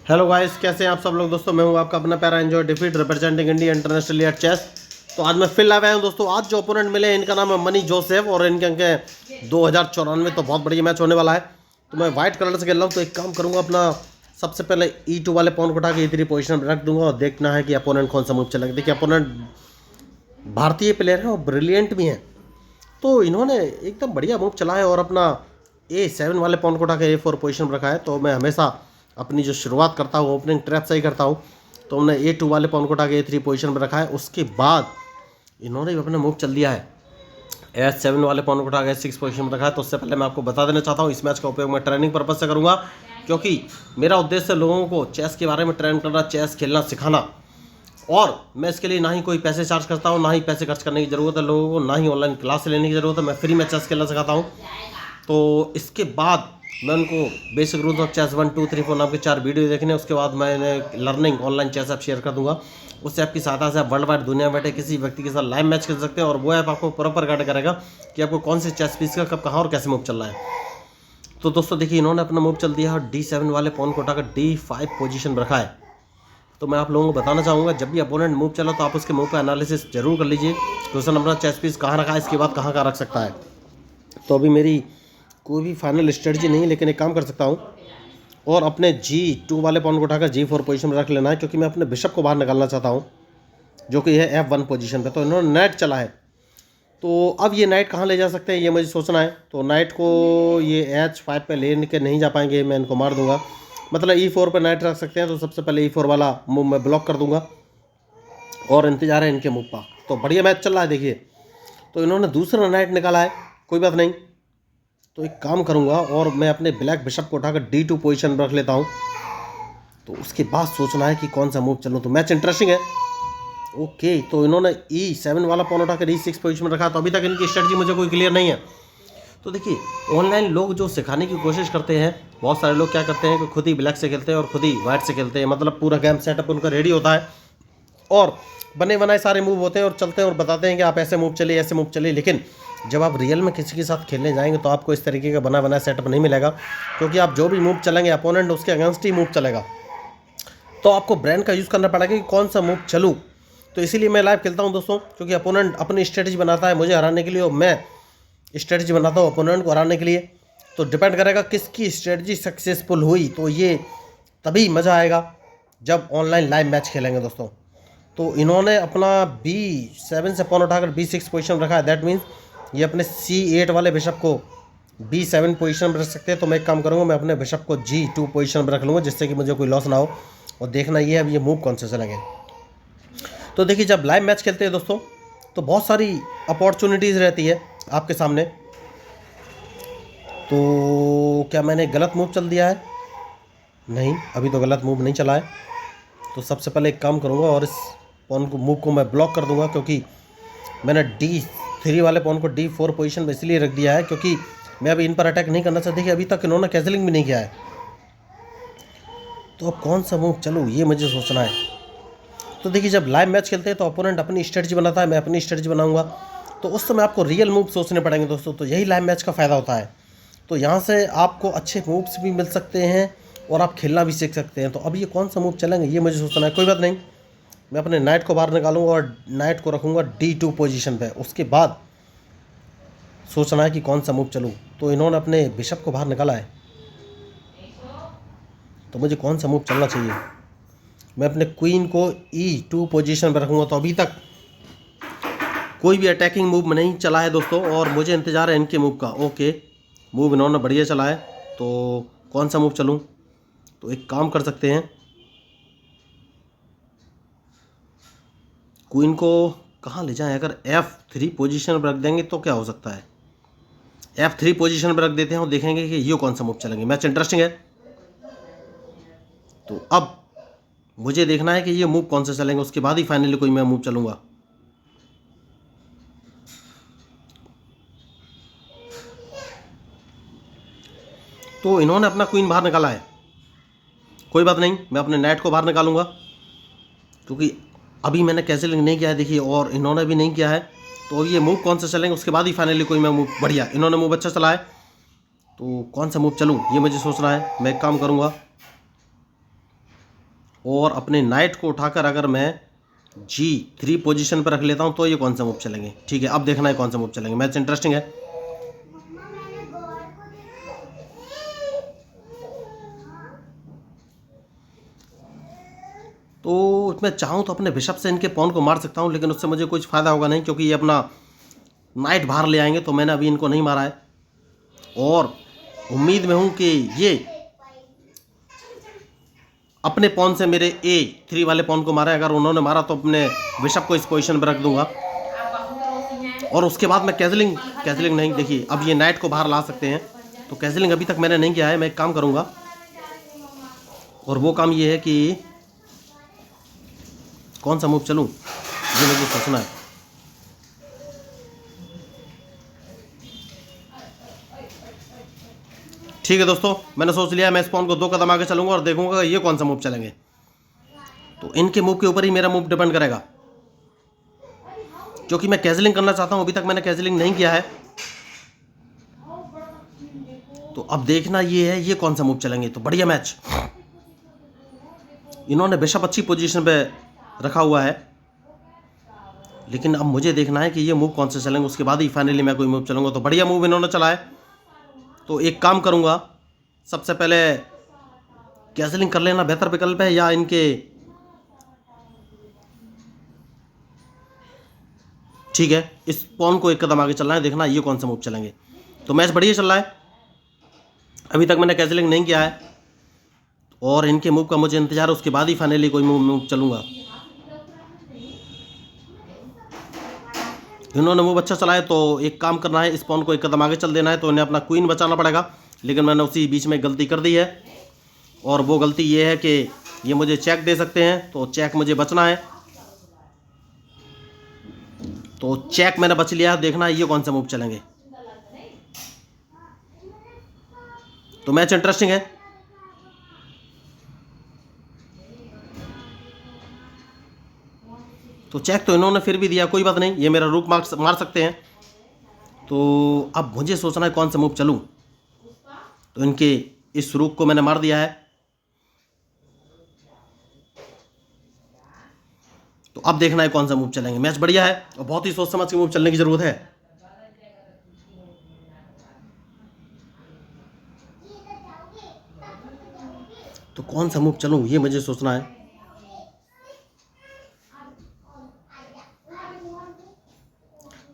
Hello guys, कैसे हैं आप सब लोग। दोस्तों मैं हूं आपका अपना प्यारा enjoy defeat representing India international at chess. तो आज मैं फिर लाया हूं दोस्तों। आज जो ओपोनेंट मिले इनका नाम है मनी जोसेफ और इनके अंक हैं 2094। तो बहुत बढ़िया मैच होने वाला है। तो मैं व्हाइट कलर से खेल रहा हूँ। तो एक काम करूँगा, अपना सबसे पहले E2 वाले पॉन को उठा के E3 पोजिशन में रख दूंगा और देखना है कि अपोनेंट कौन सा मूव चलेगा। देखिए अपोनेंट भारतीय प्लेयर है और ब्रिलियंट भी हैं। तो इन्होंने एकदम बढ़िया मूव चला है और अपना A7 वाले पॉन को उठा के A4 पोजीशन में रखा है। तो मैं हमेशा अपनी जो शुरुआत करता हूँ, ओपनिंग ट्रैप से ही करता हूँ। तो हमने A2 वाले पॉन को उठा के A3 पोजीशन में रखा है। उसके बाद इन्होंने भी अपना मूव चल दिया है, S7 वाले पॉन को उठा के A6 पोजीशन में रखा है। तो उससे पहले मैं आपको बता देना चाहता हूँ, इस मैच का उपयोग मैं ट्रेनिंग पर्पज से करूँगा, क्योंकि मेरा उद्देश्य लोगों को चेस के बारे में ट्रेन करना, चेस खेलना सिखाना। और मैं इसके लिए ना ही कोई पैसे चार्ज करता हूँ, ना ही पैसे खर्च करने की ज़रूरत है लोगों को, ना ही ऑनलाइन क्लास लेने की ज़रूरत है। मैं फ्री में चेस खेलना सिखाता हूँ। तो इसके बाद मैं उनको बेसिक रूल्स ऑफ चेस 1 2 3 4 नाम के 4 वीडियो देखने। उसके बाद मैंने learning online chess app share कर दूंगा। उस ऐप की सहायता से आप वर्ल्ड वाइड दुनिया में बैठे किसी व्यक्ति के साथ लाइव मैच खेल सकते हैं और वो ऐप आपको प्रॉपर गाइड करेगा कि आपको कौन से चेस पीस का कब कहाँ और कैसे मूव चल रहा है। तो दोस्तों देखिए, इन्होंने अपना मूव चल दिया और D7 वाले पॉन को उठाकर D5 पोजीशन में रखा है। तो मैं आप लोगों को बताना चाहूँगा, जब भी अपोनेंट मूव चला तो आप उसके मूव का एनालिसिस जरूर कर लीजिए कि उसने अपना चेस पीस कहाँ रखा है, इसके बाद कहाँ रख सकता है। तो अभी मेरी कोई भी फाइनल स्ट्रेटजी नहीं है, लेकिन एक काम कर सकता हूँ और अपने G2 वाले पॉन को उठाकर G4 पोजीशन में रख लेना है, क्योंकि मैं अपने बिशप को बाहर निकालना चाहता हूँ, जो कि है F1 पोजीशन पे। तो इन्होंने नाइट चला है। तो अब ये नाइट कहाँ ले जा सकते हैं ये मुझे सोचना है। तो नाइट को ये H5 पे ले के नहीं जा पाएंगे, मैं इनको मार दूंगा। मतलब E4 पर नाइट रख सकते हैं। तो सबसे पहले E4 वाला मूव मैं ब्लॉक कर दूंगा और इंतजार है इनके मूव का। तो बढ़िया मैच चल रहा है देखिए। तो इन्होंने दूसरा नाइट निकाला है, कोई बात नहीं। तो एक काम करूंगा और मैं अपने ब्लैक बिशप को उठाकर D2 पोजीशन पर रख लेता हूं। तो उसके बाद सोचना है कि कौन सा मूव चलूं। तो मैच इंटरेस्टिंग है। ओके, तो इन्होंने E7 वाला पॉन उठाकर E6 पोजीशन में रखा। तो अभी तक इनकी स्ट्रेटजी मुझे कोई क्लियर नहीं है। तो देखिए, ऑनलाइन लोग जो सिखाने की कोशिश करते हैं, बहुत सारे लोग क्या करते हैं कि खुद ही ब्लैक से खेलते हैं और खुद ही वाइट से खेलते हैं। मतलब पूरा गेम सेटअप उनका रेडी होता है और बने बनाए सारे मूव होते हैं और चलते हैं और बताते हैं कि आप ऐसे मूव चलिए, ऐसे मूव चलिए। लेकिन जब आप रियल में किसी के साथ खेलने जाएंगे तो आपको इस तरीके का बना बनाया सेटअप नहीं मिलेगा, क्योंकि आप जो भी मूव चलेंगे अपोनेंट उसके अगेंस्ट ही मूव चलेगा। तो आपको ब्रेन का यूज़ करना पड़ेगा कि कौन सा मूव चलूँ। तो इसीलिए मैं लाइव खेलता हूँ दोस्तों, क्योंकि अपोनेंट अपनी स्ट्रेटजी बनाता है मुझे हराने के लिए और मैं स्ट्रेटजी बनाता हूँ अपोनेंट को हराने के लिए। तो डिपेंड करेगा किसकी स्ट्रेटजी सक्सेसफुल हुई। तो ये तभी मज़ा आएगा जब ऑनलाइन लाइव मैच खेलेंगे दोस्तों। तो इन्होंने अपना B7 से पॉन उठाकर B6 पोजीशन में रखा है। दैट मीन्स ये अपने C8 वाले बिशप को B7 पोजीशन में रख सकते हैं। तो मैं एक काम करूँगा, मैं अपने बिशप को G2 पोजीशन में रख लूँगा, जिससे कि मुझे कोई लॉस ना हो। और देखना ये अब ये मूव कौन से चलेंगे। तो देखिए, जब लाइव मैच खेलते हैं दोस्तों तो बहुत सारी अपॉर्चुनिटीज़ रहती है आपके सामने। तो क्या मैंने गलत मूव चल दिया है? नहीं, अभी तो गलत मूव नहीं चला है। तो सबसे पहले एक काम करूँगा और इस पॉन को मूव को मैं ब्लॉक कर दूंगा, क्योंकि मैंने D3 वाले पॉन को D4 पोजीशन में इसलिए रख दिया है क्योंकि मैं अभी इन पर अटैक नहीं करना चाहती कि अभी तक इन्होंने कैंसलिंग भी नहीं किया है। तो अब कौन सा मूव चलूँ ये मुझे सोचना है। तो देखिए, जब लाइव मैच खेलते हैं तो अपोनेंट अपनी स्ट्रेटजी बनाता है, मैं अपनी स्ट्रेटजी बनाऊंगा। तो उस समय आपको रियल मूव सोचने पड़ेंगे दोस्तों। तो यही लाइव मैच का फ़ायदा होता है। तो यहाँ से आपको अच्छे मूव्स भी मिल सकते हैं और आप खेलना भी सीख सकते हैं। तो अब ये कौन सा मूव चलेंगे ये मुझे सोचना है। कोई बात नहीं, मैं अपने नाइट को बाहर निकालूंगा और नाइट को रखूँगा D2 पोजीशन पे। उसके बाद सोचना है कि कौन सा मूव चलूँ। तो इन्होंने अपने बिशप को बाहर निकाला है, तो मुझे कौन सा मूव चलना चाहिए। मैं अपने क्वीन को E2 पोजीशन पर रखूँगा। तो अभी तक कोई भी अटैकिंग मूव नहीं चला है दोस्तों और मुझे इंतज़ार है इनके मूव का। ओके, मूव इन्होंने बढ़िया चला है। तो कौन सा मूव चलूँ। तो एक काम कर सकते हैं, क्वीन को कहाँ ले जाएं। अगर F3 पोजीशन पर रख देंगे तो क्या हो सकता है। F3 पोजीशन पर रख देते हैं और देखेंगे कि ये कौन सा मूव चलेंगे। मैच इंटरेस्टिंग है। तो अब मुझे देखना है कि ये मूव कौन से चलेंगे, उसके बाद ही फाइनली कोई मैं मूव चलूँगा। तो इन्होंने अपना क्वीन बाहर निकाला है। कोई बात नहीं, मैं अपने नाइट को बाहर निकालूंगा, क्योंकि अभी मैंने कैंसिलिंग नहीं किया है देखिए, और इन्होंने भी नहीं किया है। तो ये मूव कौन से चलेंगे उसके बाद ही फाइनली कोई मैं मूव। बढ़िया, इन्होंने मूव अच्छा चला है। तो कौन सा मूव चलूँ ये मुझे सोचना है। मैं एक काम करूँगा, और अपने नाइट को उठाकर अगर मैं G3 पोजीशन पर रख लेता हूँ तो ये कौन सा मूव चलेंगे। ठीक है, अब देखना है कौन सा मूव चलेंगे। मैच इंटरेस्टिंग है। तो मैं चाहूँ तो अपने बिशप से इनके पॉन को मार सकता हूँ, लेकिन उससे मुझे कुछ फ़ायदा होगा नहीं, क्योंकि ये अपना नाइट बाहर ले आएंगे। तो मैंने अभी इनको नहीं मारा है और उम्मीद में हूँ कि ये अपने पॉन से मेरे A3 वाले पॉन को मारा है। अगर उन्होंने मारा तो अपने बिशप को इस पोजीशन पर रख दूंगा और उसके बाद मैं कैजलिंग नहीं, देखिए अब ये नाइट को बाहर ला सकते हैं, तो कैजलिंग अभी तक मैंने नहीं किया है। मैं एक काम करूंगा और वो काम ये है कि कौन सा मूव चलूं, ये मुझे सोचना है। ठीक है दोस्तों, मैंने सोच लिया। मैं इस पॉन को 2 कदम आगे चलूंगा और देखूंगा ये कौन सा मूव चलेंगे। तो इनके मूव के ऊपर ही मेरा मूव डिपेंड करेगा, क्योंकि मैं कैजलिंग करना चाहता हूं। अभी तक मैंने कैजलिंग नहीं किया है। तो अब देखना ये है ये कौन सा मूव चलेंगे। तो बढ़िया मैच, इन्होंने बिशप अच्छी पोजीशन पे रखा हुआ है, लेकिन अब मुझे देखना है कि ये मूव कौन से चलेंगे, उसके बाद ही फाइनली मैं कोई मूव चलूंगा। तो बढ़िया मूव इन्होंने चला है, तो एक काम करूंगा, सबसे पहले कैजलिंग कर लेना बेहतर विकल्प है, या इनके ठीक है इस पॉन को 1 कदम आगे चलना है, देखना ये कौन सा मूव चलेंगे। तो मैच बढ़िया चल रहा है, अभी तक मैंने कैजलिंग नहीं किया है और इनके मूव का मुझे इंतजार है, उसके बाद ही फाइनली कोई मूव चलूंगा। इन्होंने मूव अच्छा चलाया, तो एक काम करना है, इस पॉन को 1 कदम आगे चल देना है। तो इन्हें अपना क्वीन बचाना पड़ेगा, लेकिन मैंने उसी बीच में गलती कर दी है और वो गलती ये है कि ये मुझे चेक दे सकते हैं, तो चेक मुझे बचना है। तो चेक मैंने बच लिया, देखना ये कौन सा मूव चलेंगे। तो मैच इंटरेस्टिंग है। तो चेक तो इन्होंने फिर भी दिया, कोई बात नहीं, ये मेरा रूक मार सकते हैं। तो अब मुझे सोचना है कौन सा मूव चलूं। तो इनके इस रूक को मैंने मार दिया है, तो अब देखना है कौन सा मूव चलेंगे। मैच बढ़िया है और बहुत ही सोच समझ के मूव चलने की जरूरत है। तो कौन सा मूव चलूं ये मुझे सोचना है।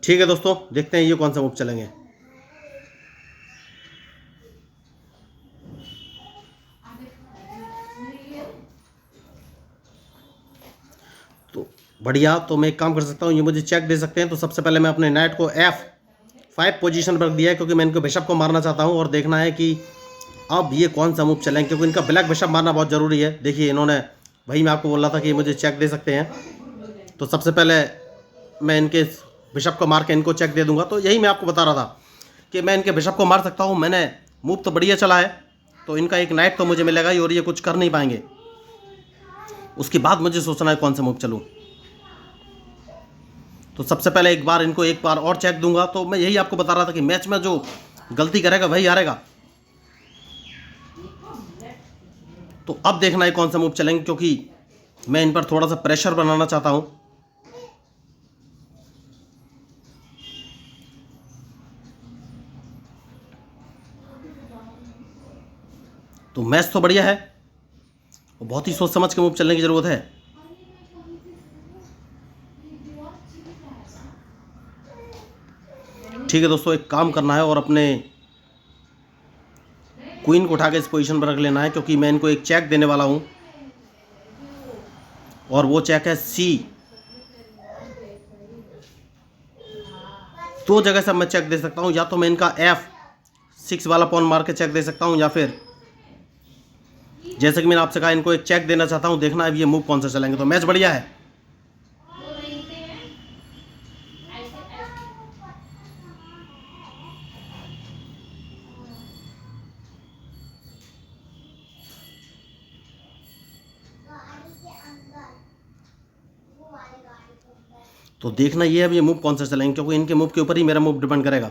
ठीक है दोस्तों, देखते हैं ये कौन सा मूव चलेंगे। तो बढ़िया, तो मैं एक काम कर सकता हूँ, ये मुझे चेक दे सकते हैं। तो सबसे पहले मैं अपने नाइट को F5 पोजीशन पर रख दिया है, क्योंकि मैं इनको बिशप को मारना चाहता हूँ और देखना है कि अब ये कौन सा मूव चलेंगे, क्योंकि इनका ब्लैक बिशप मारना बहुत ज़रूरी है। देखिए इन्होंने, भाई मैं आपको बोल रहा था कि ये मुझे चेक दे सकते हैं, तो सबसे पहले मैं इनके बिशप को मार के इनको चेक दे दूंगा। तो यही मैं आपको बता रहा था कि मैं इनके बिशप को मार सकता हूँ। मैंने मूव तो बढ़िया चला है, तो इनका एक नाइट तो मुझे मिलेगा ही और ये कुछ कर नहीं पाएंगे। उसके बाद मुझे सोचना है कौन सा मूव चलूँ। तो सबसे पहले एक बार और चेक दूंगा। तो मैं यही आपको बता रहा था कि मैच में जो गलती करेगा वही हारेगा। तो अब देखना है कौन सा मूव चलेंगे, क्योंकि मैं इन पर थोड़ा सा प्रेशर बनाना चाहता हूं। तो मैच तो बढ़िया है और बहुत ही सोच समझ के मूव चलने की जरूरत है। ठीक है दोस्तों, एक काम करना है और अपने क्वीन को उठा के इस पोजीशन पर रख लेना है, क्योंकि मैं इनको एक चेक देने वाला हूं और वो चेक है C। 2 जगह से मैं चेक दे सकता हूं, या तो मैं इनका F6 वाला पॉन मार के चेक दे सकता हूं, या फिर जैसे कि मैंने आपसे कहा इनको एक चेक देना चाहता हूं। देखना है ये मूव कौन सा चलेंगे। तो मैच बढ़िया है। तो देखना ये है अब ये मूव कौन सा चलेंगे, क्योंकि इनके मूव के ऊपर ही मेरा मूव डिपेंड करेगा।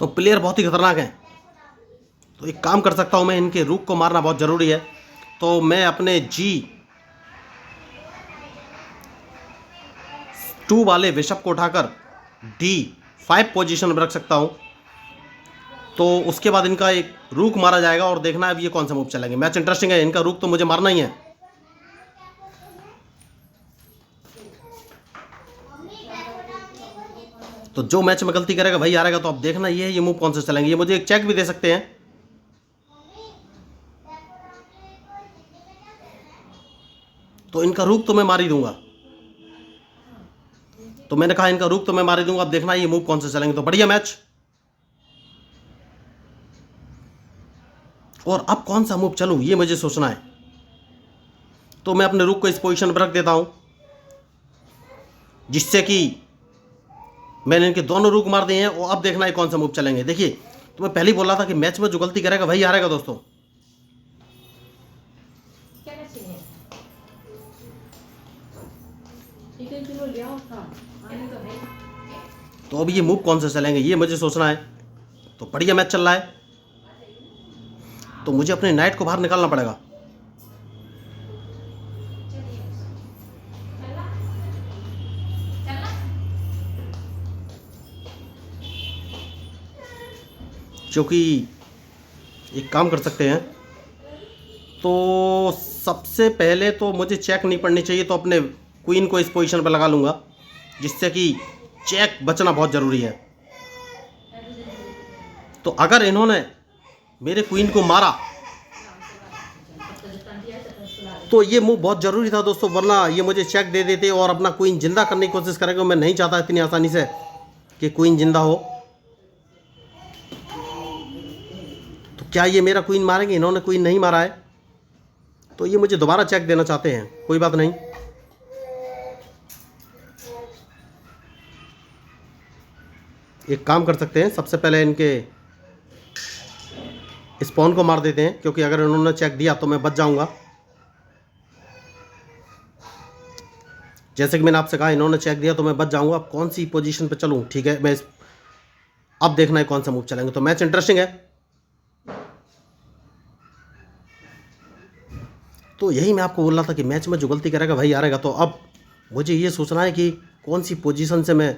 तो प्लेयर बहुत ही खतरनाक हैं। तो एक काम कर सकता हूँ मैं, इनके रूक को मारना बहुत ज़रूरी है। तो मैं अपने G2 वाले बिशप को उठाकर D5 पोजीशन में रख सकता हूँ। तो उसके बाद इनका एक रूक मारा जाएगा और देखना है अब ये कौन सा मूव चलेंगे। मैच इंटरेस्टिंग है, इनका रूक तो मुझे मारना ही है। तो जो मैच में गलती करेगा वही हारेगा। तो अब देखना ये है ये मूव कौन से चलेंगे। ये मुझे एक चेक भी दे सकते हैं। तो इनका रूक तो मैं मार ही दूंगा। तो मैंने कहा इनका रूक तो मैं मार ही दूंगा। अब देखना ये मूव कौन से चलेंगे। तो बढ़िया मैच। और अब कौन सा मूव चलूं ये मुझे सोचना है। तो मैं अपने रूक को इस पोजीशन पर रख देता हूं, जिससे कि मैंने इनके दोनों रूक मार दिए हैं। और अब देखना है कौन सा मूव चलेंगे। देखिए, तो मैं पहले ही बोल रहा था कि मैच में जो गलती करेगा वही हारेगा दोस्तों। तो अब ये मूव कौन से चलेंगे ये मुझे सोचना है। तो बढ़िया मैच चल रहा है। तो मुझे अपने नाइट को बाहर निकालना पड़ेगा। क्योंकि एक काम कर सकते हैं। तो सबसे पहले तो मुझे चेक नहीं पड़नी चाहिए। तो अपने क्वीन को इस पोजीशन पर लगा लूँगा, जिससे कि चेक बचना बहुत ज़रूरी है। तो अगर इन्होंने मेरे क्वीन को मारा तो ये मूव बहुत ज़रूरी था दोस्तों, वरना ये मुझे चेक दे देते और अपना क्वीन जिंदा करने की कोशिश करेंगे। मैं नहीं चाहता इतनी आसानी से कि क्वीन जिंदा हो। तो क्या ये मेरा क्वीन मारेंगे? इन्होंने क्वीन नहीं मारा है, तो ये मुझे दोबारा चेक देना चाहते हैं। कोई बात नहीं, एक काम कर सकते हैं। सबसे पहले इनके स्पॉन को मार देते हैं, क्योंकि अगर इन्होंने चेक दिया तो मैं बच जाऊंगा। जैसे कि मैंने आपसे कहा, इन्होंने चेक दिया तो मैं बच जाऊंगा। अब कौन सी पोजीशन पे चलूं? ठीक है, अब देखना है कौन सा मूव चलेंगे। तो मैच इंटरेस्टिंग है। तो यही मैं आपको बोल रहा था कि मैच में जो गलती करेगा वही हारेगा। तो अब मुझे ये सोचना है कि कौन सी पोजीशन से मैं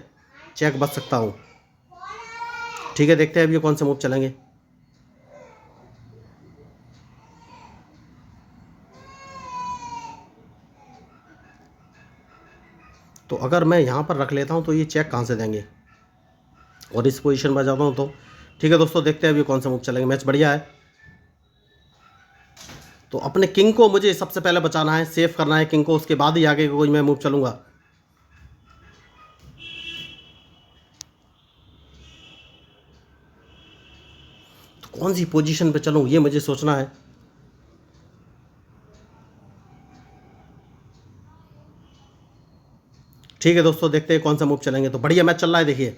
चेक बच सकता हूँ। ठीक है, देखते हैं अब ये कौन से मूव चलेंगे। तो अगर मैं यहाँ पर रख लेता हूँ तो ये चेक कहाँ से देंगे, और इस पोजीशन पर जाता हूँ तो ठीक है दोस्तों, देखते हैं अब ये कौन सा मूव चलेंगे। मैच बढ़िया है। तो अपने किंग को मुझे सबसे पहले बचाना है, सेव करना है किंग को, उसके बाद ही आगे कोई मैं मूव चलूँगा। तो कौन सी पोजीशन पे चलूँ ये मुझे सोचना है। ठीक है दोस्तों, देखते हैं कौन सा मूव चलेंगे। तो बढ़िया मैच चल रहा है। देखिए,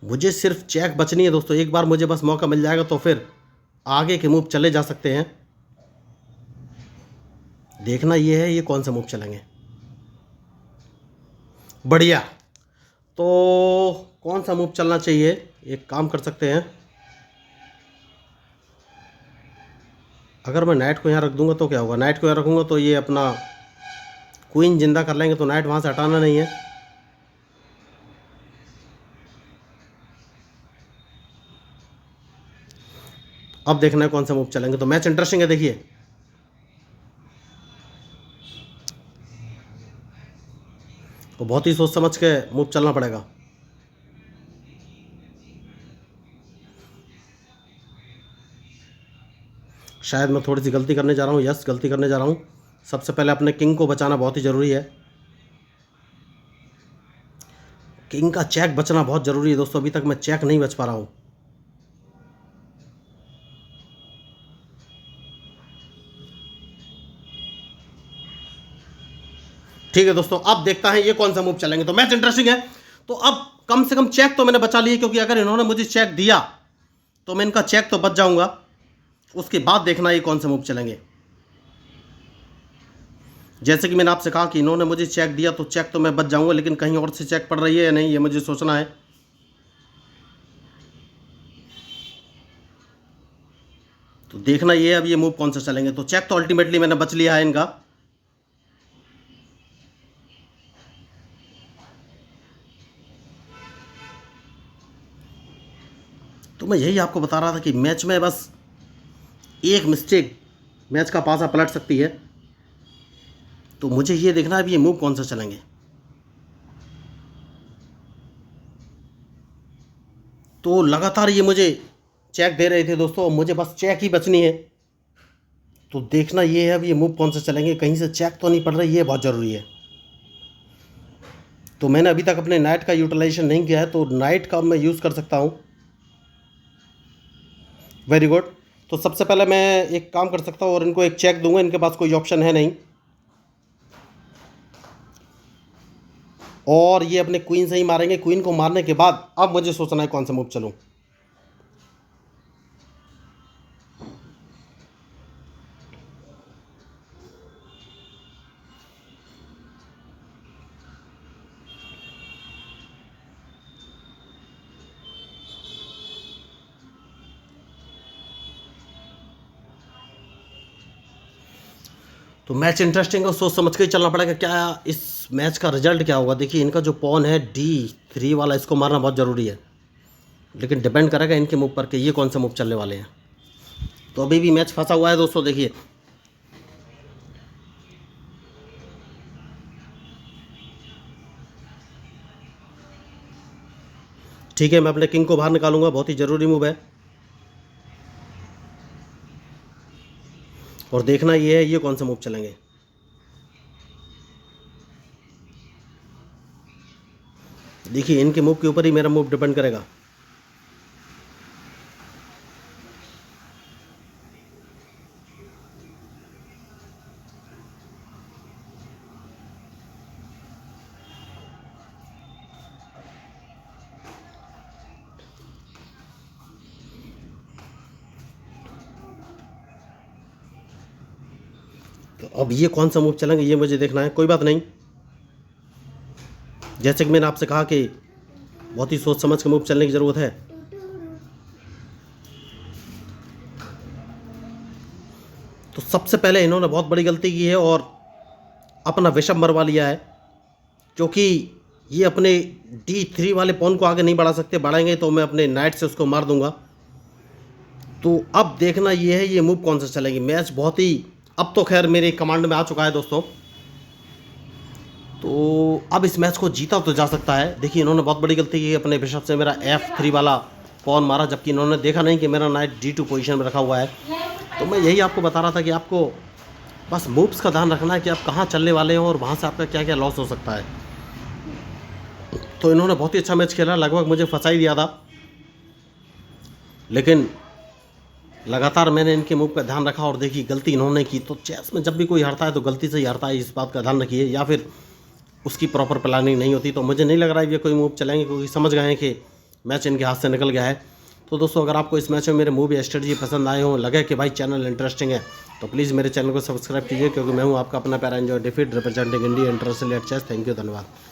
मुझे सिर्फ चेक बचनी है दोस्तों। एक बार मुझे बस मौका मिल जाएगा तो फिर आगे के मूव चले जा सकते हैं। देखना ये है ये कौन सा मूव चलेंगे। बढ़िया। तो कौन सा मूव चलना चाहिए? एक काम कर सकते हैं, अगर मैं नाइट को यहाँ रख दूंगा तो क्या होगा? नाइट को यहाँ रखूंगा तो ये अपना क्वीन जिंदा कर लेंगे, तो नाइट वहाँ से हटाना नहीं है। अब देखना है कौन सा मूव चलेंगे। तो मैच इंटरेस्टिंग है। देखिए, तो बहुत ही सोच समझ के मूव चलना पड़ेगा। शायद मैं थोड़ी सी गलती करने जा रहा हूँ। यस, गलती करने जा रहा हूँ। सबसे पहले अपने किंग को बचाना बहुत ही ज़रूरी है। किंग का चेक बचना बहुत ज़रूरी है दोस्तों। अभी तक मैं चेक नहीं बच पा रहा हूँ। ठीक है दोस्तों, अब देखता है ये कौन सा मूव चलेंगे। तो मैच इंटरेस्टिंग है। तो अब कम से कम चेक तो मैंने बचा लिए, क्योंकि अगर इन्होंने मुझे चेक दिया तो मैं इनका चेक तो बच जाऊंगा, उसके बाद देखना ये कौन से मूव चलेंगे। जैसे कि मैंने आपसे कहा कि इन्होंने मुझे चेक दिया तो चेक तो मैं बच जाऊंगा, लेकिन कहीं और से चेक पड़ रही है या नहीं ये मुझे सोचना है। तो देखना ये अब ये मूव कौन से चलेंगे। तो चेक तो अल्टीमेटली मैंने बच लिया है इनका। तो मैं यही आपको बता रहा था कि मैच में बस एक मिस्टेक मैच का पासा पलट सकती है। तो मुझे ये देखना है अब ये मूव कौन सा चलेंगे। तो लगातार ये मुझे चेक दे रहे थे दोस्तों, मुझे बस चेक ही बचनी है। तो देखना ये है अब ये मूव कौन से चलेंगे, कहीं से चेक तो नहीं पड़ रही, ये बहुत ज़रूरी है। तो मैंने अभी तक अपने नाइट का यूटिलाइजेशन नहीं किया है, तो नाइट का मैं यूज़ कर सकता हूँ। Very good. तो सबसे पहले मैं एक काम कर सकता हूँ और इनको एक चेक दूंगा, इनके पास कोई ऑप्शन है नहीं, और ये अपने क्वीन से ही मारेंगे। क्वीन को मारने के बाद अब मुझे सोचना है कौन सा मूव चलूँ। तो मैच इंटरेस्टिंग है, सोच समझ के ही चलना पड़ेगा। क्या इस मैच का रिजल्ट क्या होगा। देखिए इनका जो पॉन है D3 वाला, इसको मारना बहुत ज़रूरी है, लेकिन डिपेंड करेगा इनके मूव पर कि ये कौन सा मूव चलने वाले हैं। तो अभी भी मैच फंसा हुआ है दोस्तों। देखिए ठीक है, मैं अपने किंग को बाहर निकालूंगा, बहुत ही ज़रूरी मूव है। और देखना ये है ये कौन सा मूव चलेंगे। देखिए इनके मूव के ऊपर ही मेरा मूव डिपेंड करेगा। तो अब ये कौन सा मूव चलेंगे ये मुझे देखना है। कोई बात नहीं, जैसे कि मैंने आपसे कहा कि बहुत ही सोच समझ के मूव चलने की ज़रूरत है। तो सबसे पहले इन्होंने बहुत बड़ी गलती की है और अपना विषम मरवा लिया है, क्योंकि ये अपने D3 वाले पॉन को आगे नहीं बढ़ा सकते। बढ़ाएंगे तो मैं अपने नाइट से उसको मार दूंगा। तो अब देखना ये है ये मूव कौन सा चलेंगे। मैच बहुत ही अब तो खैर मेरे कमांड में आ चुका है दोस्तों। तो अब इस मैच को जीता तो जा सकता है। देखिए इन्होंने बहुत बड़ी गलती की, अपने बिशप से मेरा F3 वाला पॉन मारा, जबकि इन्होंने देखा नहीं कि मेरा नाइट D2 पोजीशन में रखा हुआ है। तो मैं यही आपको बता रहा था कि आपको बस मूव्स का ध्यान रखना है कि आप कहाँ चलने वाले हैं और वहाँ से आपका क्या क्या लॉस हो सकता है। तो इन्होंने बहुत ही अच्छा मैच खेला, लगभग मुझे फंसा ही दिया था, लेकिन लगातार मैंने इनके मूव का ध्यान रखा और देखी गलती इन्होंने की। तो चेस में जब भी कोई हारता है तो गलती से ही हारता है, इस बात का ध्यान रखिए, या फिर उसकी प्रॉपर प्लानिंग नहीं होती। तो मुझे नहीं लग रहा है ये कोई मूव चलेंगे, क्योंकि समझ गए हैं कि मैच इनके हाथ से निकल गया है। तो दोस्तों अगर आपको इस मैच में मेरे मूव या स्ट्रेटजी पसंद आए हों, लगे कि भाई चैनल इंटरेस्टिंग है, तो प्लीज़ मेरे चैनल को सब्सक्राइब कीजिए, क्योंकि मैं हूँ आपका अपना पैरा enjoy defeat representing India international at chess. Thank you, धन्यवाद।